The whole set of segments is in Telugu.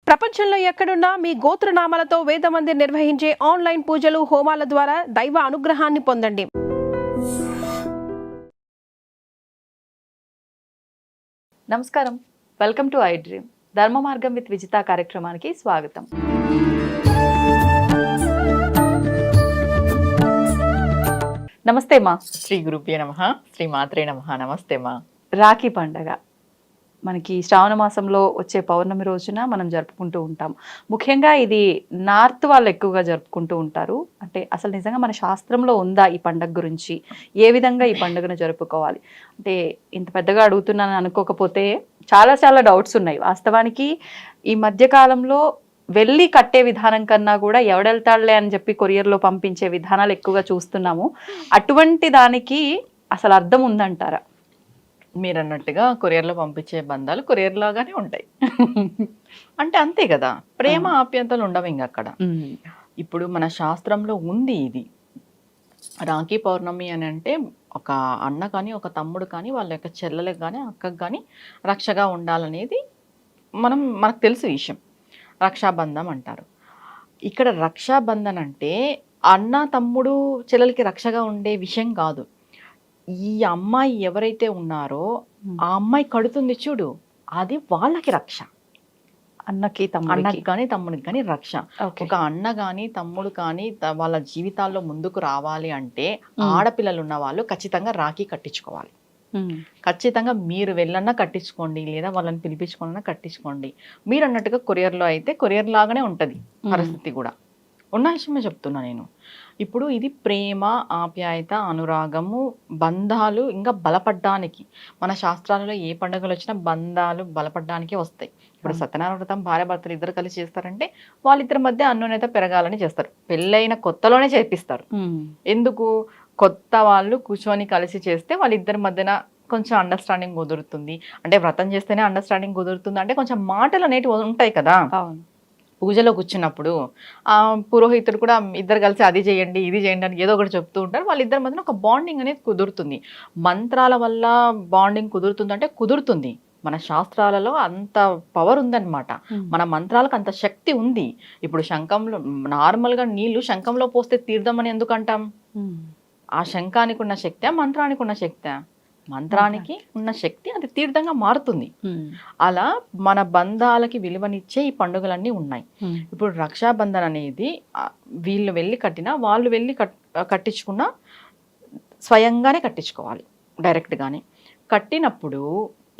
ప్రపంచంలో ఎక్కడున్నా మీ గోత్రనామాలతో వేదమందిర్ నిర్వహించే ఆన్లైన్ పూజలు హోమాల ద్వారా దైవ అనుగ్రహాన్ని పొందండి. నమస్కారం, వెల్కమ్ టు ఐ డ్రీమ్ ధర్మ మార్గం విత్ విజిత కార్యక్రమానికి స్వాగతం. నమస్తే మా. శ్రీ గురుభ్యో నమః, శ్రీ మాత్రే నమః. నమస్తే మా. రాఖీ పండగ మనకి శ్రావణ మాసంలో వచ్చే పౌర్ణమి రోజున మనం జరుపుకుంటూ ఉంటాం. ముఖ్యంగా ఇది నార్త్ వాళ్ళు ఎక్కువగా జరుపుకుంటూ ఉంటారు. అంటే అసలు నిజంగా మన శాస్త్రంలో ఉందా ఈ పండగ గురించి, ఏ విధంగా ఈ పండుగను జరుపుకోవాలి అంటే ఇంత పెద్దగా అడుగుతున్నాను అనుకోకపోతే చాలా చాలా డౌట్స్ ఉన్నాయి. వాస్తవానికి ఈ మధ్యకాలంలో వెళ్ళి కట్టే విధానం కన్నా కూడా ఎవడెళ్తాడులే అని చెప్పి కొరియర్లో పంపించే విధానాలు ఎక్కువగా చూస్తున్నాము. అటువంటి దానికి అసలు అర్థం ఉందంటారా? మీరు అన్నట్టుగా కొరియర్లో పంపించే బంధాలు కొరియర్ లాగానే ఉంటాయి. అంటే అంతే కదా, ప్రేమ ఆప్యాయతలు ఉండవు ఇంక అక్కడ. ఇప్పుడు మన శాస్త్రంలో ఉంది ఇది. రాఖీ పౌర్ణమి అని అంటే ఒక అన్న కానీ ఒక తమ్ముడు కానీ వాళ్ళ యొక్క చెల్లెలకు కానీ అక్కకు కానీ రక్షగా ఉండాలనేది మనకు తెలుసు విషయం. రక్షాబంధం అంటారు. ఇక్కడ రక్షాబంధన్ అంటే అన్న తమ్ముడు చెల్లెలకి రక్షగా ఉండే విషయం కాదు. ఈ అమ్మాయి ఎవరైతే ఉన్నారో ఆ అమ్మాయి కడుతుంది చూడు, అది వాళ్ళకి రక్ష. అన్నకి అన్నకి కానీ తమ్ముడికి కానీ రక్ష. ఒక అన్న కానీ తమ్ముడు కానీ వాళ్ళ జీవితాల్లో ముందుకు రావాలి అంటే ఆడపిల్లలు ఉన్న వాళ్ళు ఖచ్చితంగా రాఖీ కట్టించుకోవాలి. ఖచ్చితంగా మీరు వెళ్ళన్నా కట్టించుకోండి, లేదా వాళ్ళని పిలిపించుకోవాలన్నా కట్టించుకోండి. మీరు అన్నట్టుగా కొరియర్లో అయితే కొరియర్ లాగానే ఉంటుంది పరిస్థితి కూడా. ఉన్న విషయమే చెప్తున్నా నేను. ఇప్పుడు ఇది ప్రేమ, ఆప్యాయత, అనురాగము, బంధాలు ఇంకా బలపడ్డానికి. మన శాస్త్రాలలో ఏ పండుగలు వచ్చినా బంధాలు బలపడ్డానికే వస్తాయి. ఇప్పుడు సత్యనారాయణ వ్రతం భార్య భర్తలు ఇద్దరు కలిసి చేస్తారంటే వాళ్ళిద్దరి మధ్య అన్యోన్యత పెరగాలని చేస్తారు. పెళ్ళైన కొత్తలోనే చేపిస్తారు. ఎందుకు? కొత్త వాళ్ళు కూర్చొని కలిసి చేస్తే వాళ్ళిద్దరి మధ్యన కొంచెం అండర్స్టాండింగ్ కుదురుతుంది. అంటే వ్రతం చేస్తేనే అండర్స్టాండింగ్ కుదురుతుంది అంటే కొంచెం మాటలు అనేటివి ఉంటాయి కదా. పూజలో కూర్చున్నప్పుడు ఆ పురోహితుడు కూడా ఇద్దరు కలిసి అది చేయండి ఇది చేయండి అని ఏదో ఒకటి చెప్తూ ఉంటారు. వాళ్ళిద్దరి మధ్యన ఒక బాండింగ్ అనేది కుదురుతుంది. మంత్రాల వల్ల బాండింగ్ కుదురుతుంది అంటే కుదురుతుంది. మన శాస్త్రాలలో అంత పవర్ ఉందన్నమాట. మన మంత్రాలకు అంత శక్తి ఉంది. ఇప్పుడు శంఖంలో నార్మల్గా నీళ్లు శంఖంలో పోస్తే తీర్థం అని ఎందుకు అంటాం? ఆ శంఖానికి ఉన్న శక్తి, మంత్రానికి ఉన్న శక్తి, మంత్రానికి ఉన్న శక్తి అది తీర్థంగా మారుతుంది. అలా మన బంధాలకి విలువనిచ్చే ఈ పండుగలన్నీ ఉన్నాయి. ఇప్పుడు రక్షాబంధన్ అనేది వీళ్ళు వెళ్ళి కట్టినా వాళ్ళు వెళ్ళి కట్టించుకున్నా స్వయంగానే కట్టించుకోవాలి, డైరెక్ట్గానే. కట్టినప్పుడు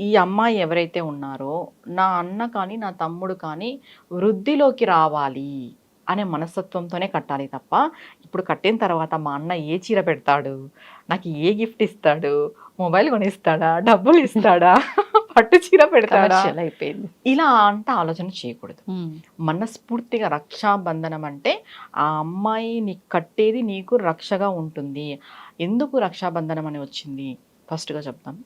ఈ అమ్మాయి ఎవరైతే ఉన్నారో నా అన్న కానీ నా తమ్ముడు కానీ వృద్ధిలోకి రావాలి అనే మనస్తత్వంతోనే కట్టాలి తప్ప ఇప్పుడు కట్టిన తర్వాత మా అన్న ఏ చీర పెడతాడు, నాకు ఏ గిఫ్ట్ ఇస్తాడు, మొబైల్ కొనిస్తాడా, డబ్బులు ఇస్తాడా, పట్టు చీర పెడతాడా అయిపోయింది ఇలా అంటే ఆలోచన చేయకూడదు. మనస్ఫూర్తిగా రక్షాబంధనం అంటే ఆ అమ్మాయి నీకు కట్టేది నీకు రక్షగా ఉంటుంది. ఎందుకు రక్షాబంధనం అని వచ్చింది ఫస్ట్గా చెప్తాం.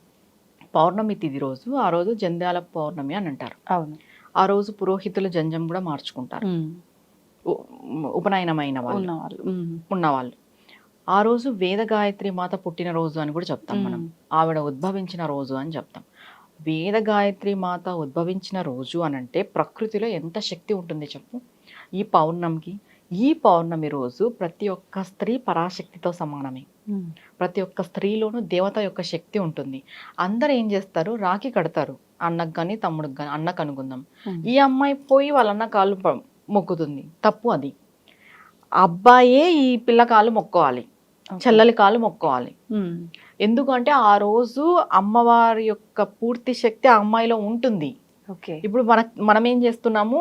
పౌర్ణమి తిథి రోజు, ఆ రోజు జంధ్యాల పౌర్ణమి అని అంటారు. అవును. ఆ రోజు పురోహితులు జంజం కూడా మార్చుకుంటారు. ఉపనయనమైన వాళ్ళు ఉన్నవాళ్ళు ఆ రోజు వేద గాయత్రి మాత పుట్టిన రోజు అని కూడా చెప్తాం మనం. ఆవిడ ఉద్భవించిన రోజు అని చెప్తాం. వేద గాయత్రి మాత ఉద్భవించిన రోజు అని అంటే ప్రకృతిలో ఎంత శక్తి ఉంటుంది చెప్పు. ఈ పౌర్ణమి రోజు ప్రతి ఒక్క స్త్రీ పరాశక్తితో సమానమే. ప్రతి ఒక్క స్త్రీలోనూ దేవత యొక్క శక్తి ఉంటుంది. అందరు ఏం చేస్తారు, రాఖీ కడతారు అన్నకు కానీ తమ్ముడికి కానీ. అన్నకు అనుకుందాం, ఈ అమ్మాయి పోయి వాళ్ళ అన్న కాళ్ళు మొక్కుతుంది, తప్పు అది. అబ్బాయే ఈ పిల్ల కాళ్ళు మొక్కోవాలి, చెల్లెలి కాళ్ళు మొక్కోవాలి. ఎందుకంటే ఆ రోజు అమ్మవారి యొక్క పూర్తి శక్తి ఆ అమ్మాయిలో ఉంటుంది. ఇప్పుడు మనం ఏం చేస్తున్నాము,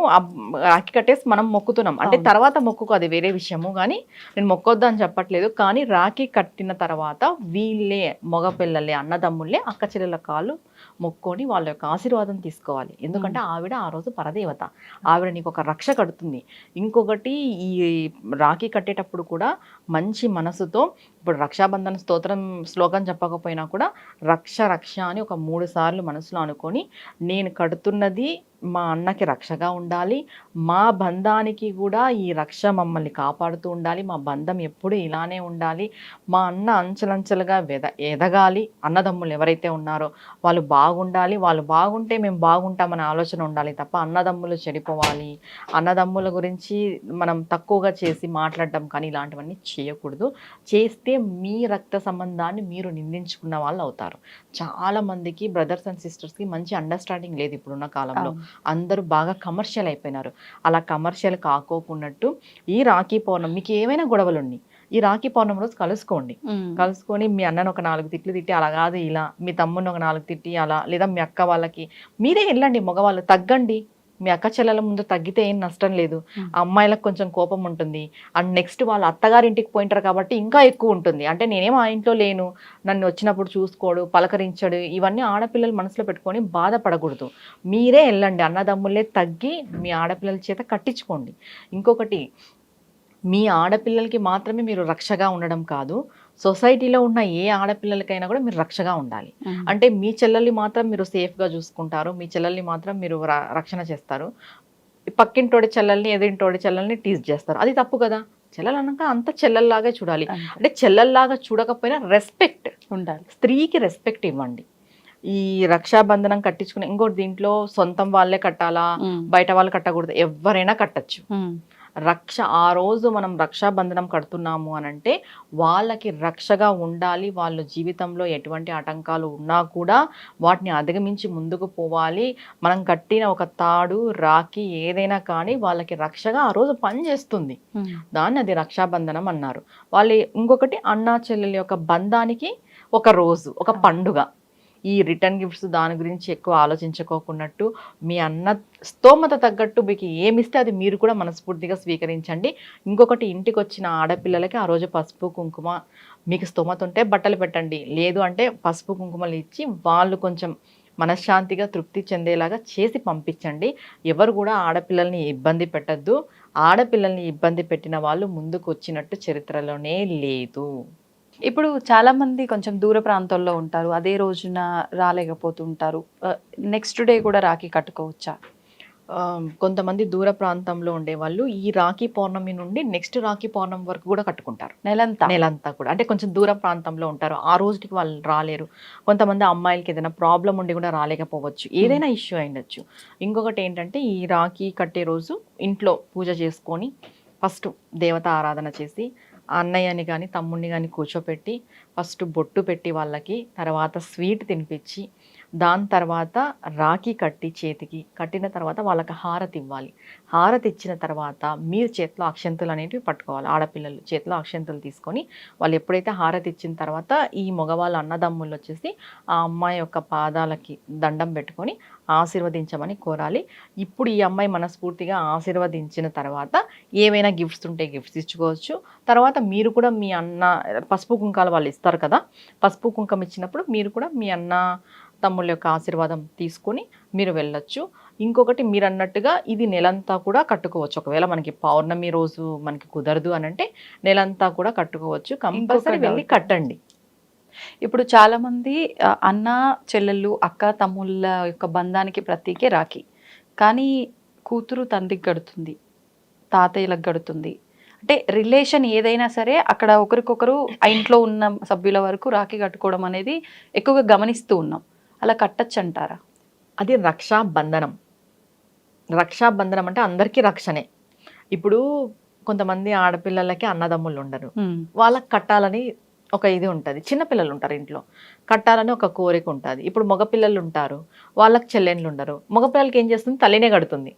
రాఖీ కట్టేసి మనం మొక్కుతున్నాం అంటే తర్వాత మొక్కుకో, అది వేరే విషయము. కానీ నేను మొక్కొద్దు అని చెప్పట్లేదు. కానీ రాఖీ కట్టిన తర్వాత వీళ్ళే మగపిల్లలే అన్నదమ్ముళ్ళే అక్క చెల్లెల కాళ్ళు మొక్కొని వాళ్ళ యొక్క ఆశీర్వాదం తీసుకోవాలి. ఎందుకంటే ఆవిడ ఆ రోజు పరదేవత, ఆవిడ నీకు ఒక రక్ష కడుతుంది. ఇంకొకటి, ఈ రాఖీ కట్టేటప్పుడు కూడా మంచి మనసుతో, ఇప్పుడు రక్షాబంధన స్తోత్రం శ్లోకం చెప్పకపోయినా కూడా రక్ష రక్ష అని ఒక 3 సార్లు మనసులో అనుకొని నేను కడుతున్నది మా అన్నకి రక్షగా ఉండాలి, మా బంధానికి కూడా ఈ రక్ష మమ్మల్ని కాపాడుతూ ఉండాలి, మా బంధం ఎప్పుడు ఇలానే ఉండాలి, మా అన్న అంచెలంచెలుగా ఎదగాలి, అన్నదమ్ములు ఎవరైతే ఉన్నారో వాళ్ళు బాగుండాలి, వాళ్ళు బాగుంటే మేము బాగుంటామనే ఆలోచన ఉండాలి తప్ప అన్నదమ్ములు చెడిపోవాలి, అన్నదమ్ముల గురించి మనం తక్కువగా చేసి మాట్లాడడం కానీ ఇలాంటివన్నీ చేయకూడదు. చేస్తే మీ రక్త సంబంధాన్ని మీరు నిందించుకున్న వాళ్ళు అవుతారు. చాలామందికి బ్రదర్స్ అండ్ సిస్టర్స్కి మంచి అండర్స్టాండింగ్ లేదు ఇప్పుడున్న కాలంలో. అందరూ బాగా కమర్షియల్ అయిపోయినారు. అలా కమర్షియల్ కాకోకున్నట్టు ఈ రాఖీ పౌర్ణమి మీకు ఏమైనా గొడవలు ఉన్నాయి, ఈ రాఖీ పౌర్ణమి రోజు కలుసుకోండి. కలుసుకొని మీ అన్నను ఒక 4 తిట్లు తిట్టి అలా కాదు ఇలా, మీ తమ్ముడిని ఒక 4 తిట్టి అలా, లేదా మీ అక్క వాళ్ళకి మీరే వెళ్ళండి, మగవాళ్ళు తగ్గండి. మీ అక్క చెల్లెల ముందు తగ్గితే ఏం నష్టం లేదు. ఆ అమ్మాయిలకు కొంచెం కోపం ఉంటుంది. అండ్ నెక్స్ట్ వాళ్ళ అత్తగారింటికి పోయింటారు కాబట్టి ఇంకా ఎక్కువ ఉంటుంది. అంటే నేనేం ఆ ఇంట్లో లేను, నన్ను వచ్చినప్పుడు చూసుకోడు, పలకరించడు, ఇవన్నీ ఆడపిల్లలు మనసులో పెట్టుకొని బాధపడకూడదు. మీరే వెళ్ళండి, అన్నదమ్ములే తగ్గి మీ ఆడపిల్లల చేత కట్టించుకోండి. ఇంకొకటి, మీ ఆడపిల్లలకి మాత్రమే మీరు రక్షగా ఉండడం కాదు, సొసైటీలో ఉన్న ఏ ఆడపిల్లలకైనా కూడా మీరు రక్షగా ఉండాలి. అంటే మీ చెల్లెల్ని మాత్రం మీరు సేఫ్గా చూసుకుంటారు, మీ చెల్లెల్ని మాత్రం మీరు రక్షణ చేస్తారు, పక్కింటోడి చెల్లెల్ని ఎదురింటోడి చెల్లెల్ని టీజ్ చేస్తారు. అది తప్పు కదా. చెల్లెలు అన్నాక అంత చెల్లెల్లాగా చూడాలి. అంటే చెల్లెల్లాగా చూడకపోయినా రెస్పెక్ట్ ఉండాలి. స్త్రీకి రెస్పెక్ట్ ఇవ్వండి. ఈ రక్షాబంధనం కట్టించుకుని ఇంకోటి దీంట్లో సొంతం వాళ్ళే కట్టాలా, బయట వాళ్ళు కట్టకూడదు, ఎవరైనా కట్టచ్చు. ఆ రోజు మనం రక్షాబంధనం కడుతున్నాము అనంటే వాళ్ళకి రక్షగా ఉండాలి. వాళ్ళు జీవితంలో ఎటువంటి ఆటంకాలు ఉన్నా కూడా వాటిని అధిగమించి ముందుకు పోవాలి. మనం కట్టిన ఒక తాడు, రాఖీ ఏదైనా కానీ వాళ్ళకి రక్షగా ఆ రోజు పనిచేస్తుంది. దాన్ని అది రక్షాబంధనం అన్నారు. వాళ్ళు ఇంకొకటి అన్నా చెల్లెల యొక్క బంధానికి ఒక రోజు, ఒక పండుగ. ఈ రిటర్న్ గిఫ్ట్స్ దాని గురించి ఎక్కువ ఆలోచించుకోకున్నట్టు మీ అన్న స్తోమత తగ్గట్టు మీకు ఏమిస్తే అది మీరు కూడా మనస్ఫూర్తిగా స్వీకరించండి. ఇంకొకటి, ఇంటికి వచ్చిన ఆడపిల్లలకి ఆ రోజు పసుపు కుంకుమ, మీకు స్తోమత ఉంటే బట్టలు పెట్టండి, లేదు అంటే పసుపు కుంకుమలు ఇచ్చి వాళ్ళు కొంచెం మనశ్శాంతిగా తృప్తి చెందేలాగా చేసి పంపించండి. ఎవరు కూడా ఆడపిల్లల్ని ఇబ్బంది పెట్టద్దు. ఆడపిల్లల్ని ఇబ్బంది పెట్టిన వాళ్ళు ముందుకు వచ్చినట్టు చరిత్రలోనే లేదు. ఇప్పుడు చాలా మంది కొంచెం దూర ప్రాంతాల్లో ఉంటారు, అదే రోజున రాలేకపోతుంటారు, నెక్స్ట్ డే కూడా రాఖీ కట్టుకోవచ్చా? కొంతమంది దూర ప్రాంతంలో ఉండేవాళ్ళు ఈ రాఖీ పౌర్ణమి నుండి నెక్స్ట్ రాఖీ పౌర్ణమి వరకు కూడా కట్టుకుంటారు. నెలంతా కూడా, అంటే కొంచెం దూర ప్రాంతంలో ఉంటారు, ఆ రోజుకి వాళ్ళు రాలేరు. కొంతమంది అమ్మాయిలకి ఏదైనా ప్రాబ్లం ఉండి కూడా రాలేకపోవచ్చు, ఏదైనా ఇష్యూ అయిండొచ్చు. ఇంకొకటి ఏంటంటే, ఈ రాఖీ కట్టే రోజు ఇంట్లో పూజ చేసుకొని ఫస్ట్ దేవత ఆరాధన చేసి అన్నయ్యని కానీ తమ్ముడిని కానీ కూర్చోపెట్టి ఫస్ట్ బొట్టు పెట్టి వాళ్ళకి, తర్వాత స్వీట్ తినిపించి, దాని తర్వాత రాఖీ కట్టి చేతికి కట్టిన తర్వాత వాళ్ళకి హారతి ఇవ్వాలి. హారతి ఇచ్చిన తర్వాత మీరు చేతిలో అక్షంతలు అనేటివి పట్టుకోవాలి. ఆడపిల్లలు చేతిలో అక్షంతలు తీసుకొని వాళ్ళు ఎప్పుడైతే హారతి ఇచ్చిన తర్వాత ఈ మగవాళ్ళ అన్నదమ్ముళ్ళు వచ్చేసి ఆ అమ్మాయి యొక్క పాదాలకి దండం పెట్టుకొని ఆశీర్వదించమని కోరాలి. ఇప్పుడు ఈ అమ్మాయి మనస్ఫూర్తిగా ఆశీర్వదించిన తర్వాత ఏవైనా గిఫ్ట్స్ ఉంటే గిఫ్ట్స్ ఇచ్చుకోవచ్చు. తర్వాత మీరు కూడా మీ అన్న పసుపు కుంకాలు వాళ్ళు ఇస్తారు కదా, పసుపు కుంకం ఇచ్చినప్పుడు మీరు కూడా మీ అన్న తమ్ముళ్ళ యొక్క ఆశీర్వాదం తీసుకొని మీరు వెళ్ళొచ్చు. ఇంకొకటి, మీరు అన్నట్టుగా ఇది నెలంతా కూడా కట్టుకోవచ్చు. ఒకవేళ మనకి పౌర్ణమి రోజు మనకి కుదరదు అని అంటే నెలంతా కూడా కట్టుకోవచ్చు. కంపల్సరీ వెళ్ళి కట్టండి. ఇప్పుడు చాలా మంది అన్న చెల్లెళ్ళు, అక్క తమ్ముళ్ళ యొక్క బంధానికి ప్రతీకే రాఖీ, కానీ కూతురు తండ్రికి గడుతుంది, తాతయ్యలకు గడుతుంది. అంటే రిలేషన్ ఏదైనా సరే అక్కడ ఒకరికొకరు ఆ ఇంట్లో ఉన్న సభ్యుల వరకు రాఖీ కట్టుకోవడం అనేది ఎక్కువగా గమనిస్తూ ఉన్నాం. అలా కట్టచ్చు అంటారా? అది రక్షాబంధనం. రక్షాబంధనం అంటే అందరికీ రక్షణే. ఇప్పుడు కొంతమంది ఆడపిల్లలకి అన్నదమ్ముళ్ళు ఉండరు, వాళ్ళకి కట్టాలని ఒక ఇది ఉంటుంది. చిన్నపిల్లలు ఉంటారు ఇంట్లో, కట్టాలని ఒక కోరిక ఉంటుంది. ఇప్పుడు మగపిల్లలు ఉంటారు, వాళ్ళకి చెల్లెళ్ళు ఉండరు. మగపిల్లలకి ఏం చేస్తుంది, తల్లినే కడుతుంది.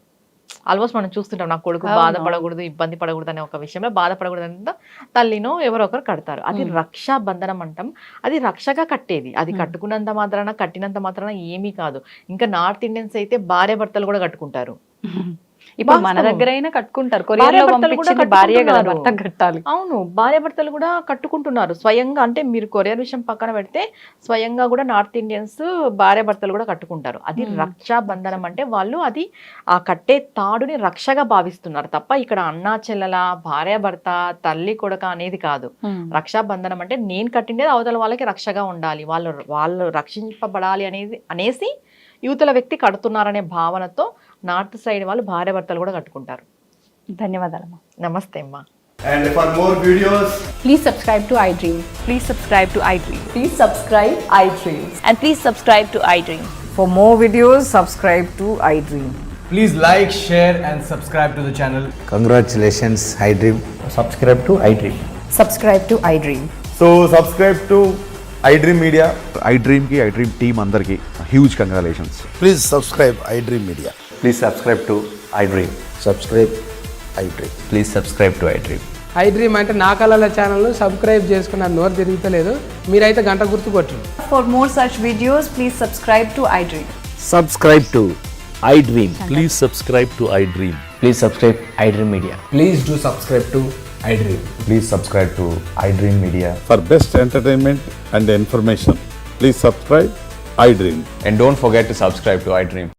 ఆల్మోస్ట్ మనం చూస్తుంటాం, నా కొడుకు బాధపడకూడదు, ఇబ్బంది పడకూడదు అనే ఒక విషయంలో బాధపడకూడదు అంటే తల్లినో ఎవరో ఒకరు కడతారు. అది రక్షాబంధనం అంటాం. అది రక్షగా కట్టేది. అది కట్టుకున్నంత మాత్రాన, కట్టినంత మాత్రాన ఏమీ కాదు. ఇంకా నార్త్ ఇండియన్స్ అయితే భార్య భర్తలు కూడా కట్టుకుంటారు. ఇప్పుడు మన దగ్గర అయినా కట్టుకుంటారు, కొరియర్లో పంపించింది భార్య కదా, భర్త కట్టాలి. అవును, భార్య భర్తలు కూడా కట్టుకుంటున్నారు స్వయంగా. అంటే మీరు కొరియర్ విషయం పక్కన పెడితే స్వయంగా కూడా నార్త్ ఇండియన్స్ భార్య భర్తలు కూడా కట్టుకుంటారు. అది రక్షాబంధనం అంటే వాళ్ళు అది ఆ కట్టే తాడుని రక్షగా భావిస్తున్నారు తప్ప ఇక్కడ అన్నా చెల్లెల, భార్య భర్త, తల్లి కొడుక అనేది కాదు. రక్షాబంధనం అంటే నేను కట్టిండేది అవతల వాళ్ళకి రక్షగా ఉండాలి, వాళ్ళు రక్షింపబడాలి అనేసి యువతల వ్యక్తి కడుతున్నారనే భావనతో నార్త్ సైడ్ వాళ్ళు భార్య భర్తలు కూడా కట్టుకుంటారు. ధన్యవాదాలమ్మా. నమస్తే అమ్మా. And for more videos, Please subscribe to iDream. Please subscribe to iDream. Please subscribe iDream. and please subscribe to iDream. For more videos, subscribe to iDream. Please like, share and subscribe to the channel. Congratulations, iDream. Subscribe to iDream. Subscribe to iDream. so subscribe to iDream Media. iDream ki iDream team andarki huge congratulations. Please subscribe iDream Media. Please subscribe to iDream. Subscribe iDream. Please subscribe to iDream. iDream అంటే నా కళల ఛానల్ను సబ్స్క్రైబ్ చేసుకున్న నోరు తిరుగుతలేదు, మీరైతే గంట గుర్తు కొట్టండి. For more such videos, please subscribe to iDream. Subscribe to iDream. Please subscribe to iDream. Please subscribe iDream Media. Please do subscribe to iDream. Please subscribe to iDream Media. For best entertainment and information, please subscribe iDream. And don't forget to subscribe to iDream.